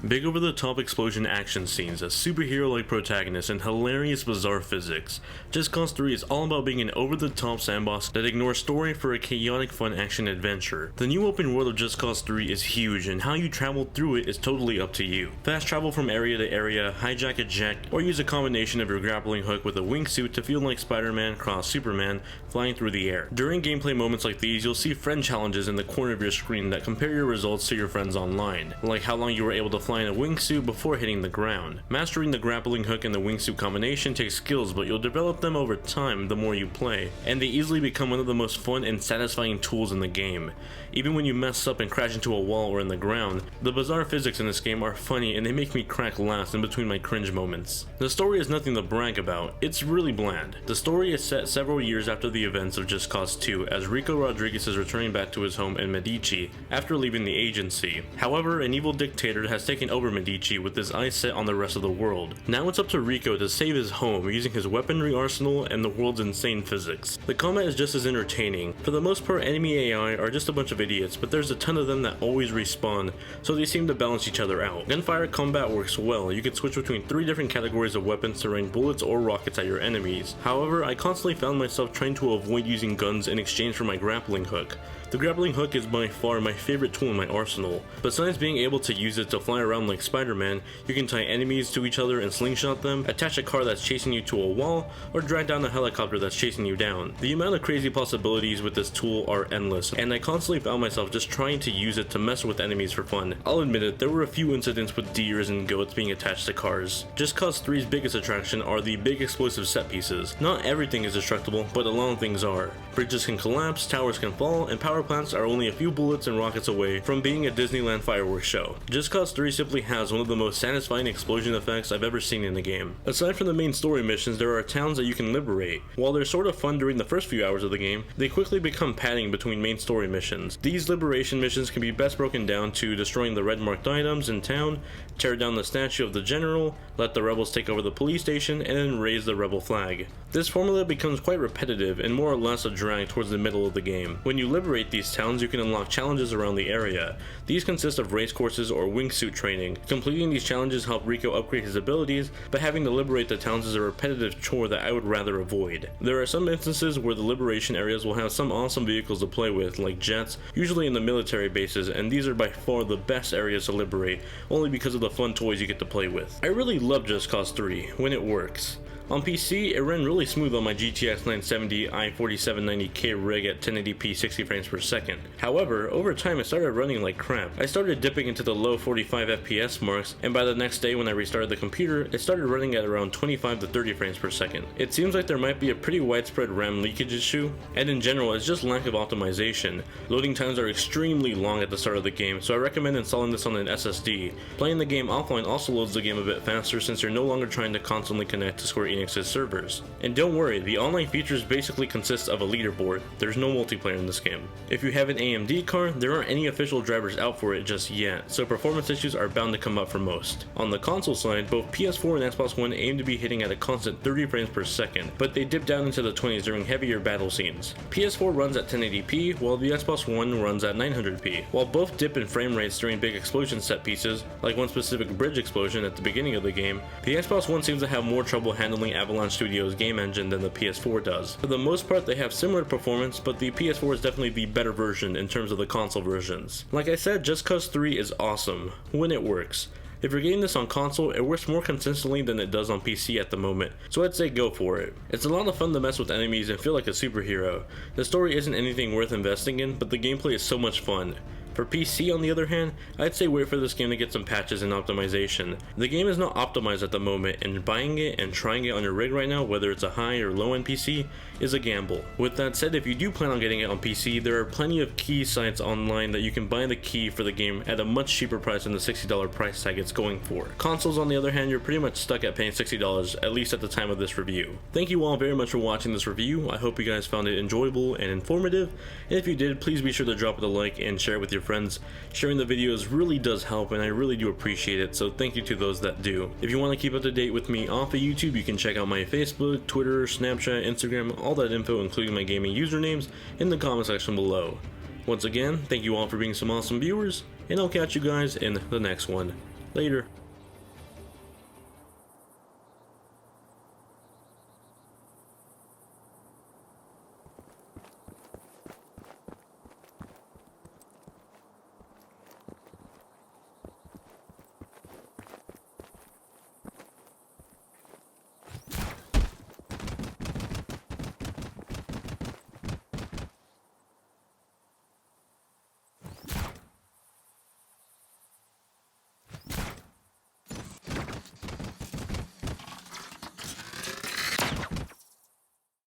Big over-the-top explosion action scenes, a superhero-like protagonist, and hilarious bizarre physics. Just Cause 3 is all about being an over-the-top sandbox that ignores story for a chaotic fun action adventure. The new open world of Just Cause 3 is huge, and how you travel through it is totally up to you. Fast travel from area to area, hijack a jet, or use a combination of your grappling hook with a wingsuit to feel like Spider-Man cross Superman flying through the air. During gameplay moments like these, you'll see friend challenges in the corner of your screen that compare your results to your friends online, like how long you were able to fly in a wingsuit before hitting the ground. Mastering the grappling hook and the wingsuit combination takes skills, but you'll develop them over time the more you play, and they easily become one of the most fun and satisfying tools in the game. Even when you mess up and crash into a wall or in the ground, the bizarre physics in this game are funny and they make me crack laughs in between my cringe moments. The story is nothing to brag about, it's really bland. The story is set several years after the events of Just Cause 2, as Rico Rodriguez is returning back to his home in Medici after leaving the agency. However, an evil dictator has taken over Medici with his eyes set on the rest of the world. Now it's up to Rico to save his home using his weaponry arsenal and the world's insane physics. The combat is just as entertaining. For the most part, enemy AI are just a bunch of idiots, but there's a ton of them that always respawn, so they seem to balance each other out. Gunfire combat works well. You can switch between 3 different categories of weapons to rain bullets or rockets at your enemies. However, I constantly found myself trying to avoid using guns in exchange for my grappling hook. The grappling hook is by far my favorite tool in my arsenal. Besides being able to use it to fly around like Spider-Man, you can tie enemies to each other and slingshot them, attach a car that's chasing you to a wall, or drag down a helicopter that's chasing you down. The amount of crazy possibilities with this tool are endless, and I constantly found myself just trying to use it to mess with enemies for fun. I'll admit it, there were a few incidents with deers and goats being attached to cars. Just Cause 3's biggest attraction are the big explosive set pieces. Not everything is destructible, but a lot of things are. Bridges can collapse, towers can fall, and power plants are only a few bullets and rockets away from being a Disneyland fireworks show. Just Cause 3 simply has one of the most satisfying explosion effects I've ever seen in the game. Aside from the main story missions, there are towns that you can liberate. While they're sort of fun during the first few hours of the game, they quickly become padding between main story missions. These liberation missions can be best broken down to destroying the red marked items in town, tear down the statue of the general, let the rebels take over the police station, and then raise the rebel flag. This formula becomes quite repetitive and more or less a drag towards the middle of the game. When you liberate these towns, you can unlock challenges around the area. These consist of race courses or wingsuit training. Completing these challenges help Rico upgrade his abilities, but having to liberate the towns is a repetitive chore that I would rather avoid. There are some instances where the liberation areas will have some awesome vehicles to play with, like jets, usually in the military bases, and these are by far the best areas to liberate, only because of the fun toys you get to play with. I really love Just Cause 3 when it works. On PC, it ran really smooth on my GTX 970 i4790K rig at 1080p 60 frames per second. However, over time it started running like crap. I started dipping into the low 45 FPS marks, and by the next day when I restarted the computer, it started running at around 25 to 30 frames per second. It seems like there might be a pretty widespread RAM leakage issue, and in general it's just lack of optimization. Loading times are extremely long at the start of the game, so I recommend installing this on an SSD. Playing the game offline also loads the game a bit faster since you're no longer trying to constantly connect to Square Enix's servers. And don't worry, the online features basically consist of a leaderboard. There's no multiplayer in this game. If you have an AMD card, there aren't any official drivers out for it just yet, so performance issues are bound to come up for most. On the console side, both PS4 and Xbox One aim to be hitting at a constant 30 frames per second, but they dip down into the 20s during heavier battle scenes. PS4 runs at 1080p, while the Xbox One runs at 900p. While both dip in frame rates during big explosion set pieces, like one specific bridge explosion at the beginning of the game, the Xbox One seems to have more trouble handling Avalanche Studios' game engine than the PS4 does. For the most part, they have similar performance, but the PS4 is definitely the better version in terms of the console versions. Like I said, Just Cause 3 is awesome when it works. If you're getting this on console, it works more consistently than it does on PC at the moment, so I'd say go for it. It's a lot of fun to mess with enemies and feel like a superhero. The story isn't anything worth investing in, but the gameplay is so much fun. For PC, on the other hand, I'd say wait for this game to get some patches and optimization. The game is not optimized at the moment, and buying it and trying it on your rig right now, whether it's a high or low end PC, is a gamble. With that said, if you do plan on getting it on PC, there are plenty of key sites online that you can buy the key for the game at a much cheaper price than the $60 price tag it's going for. Consoles, on the other hand, you're pretty much stuck at paying $60, at least at the time of this review. Thank you all very much for watching this review. I hope you guys found it enjoyable and informative, and if you did, please be sure to drop it a like and share it with your friends. Sharing the videos really does help, and I really do appreciate it, so thank you to those that do. If you want to keep up to date with me off of YouTube, you can check out my Facebook, Twitter, Snapchat, Instagram, all that info including my gaming usernames in the comment section below. Once again, thank you all for being some awesome viewers, and I'll catch you guys in the next one. Later.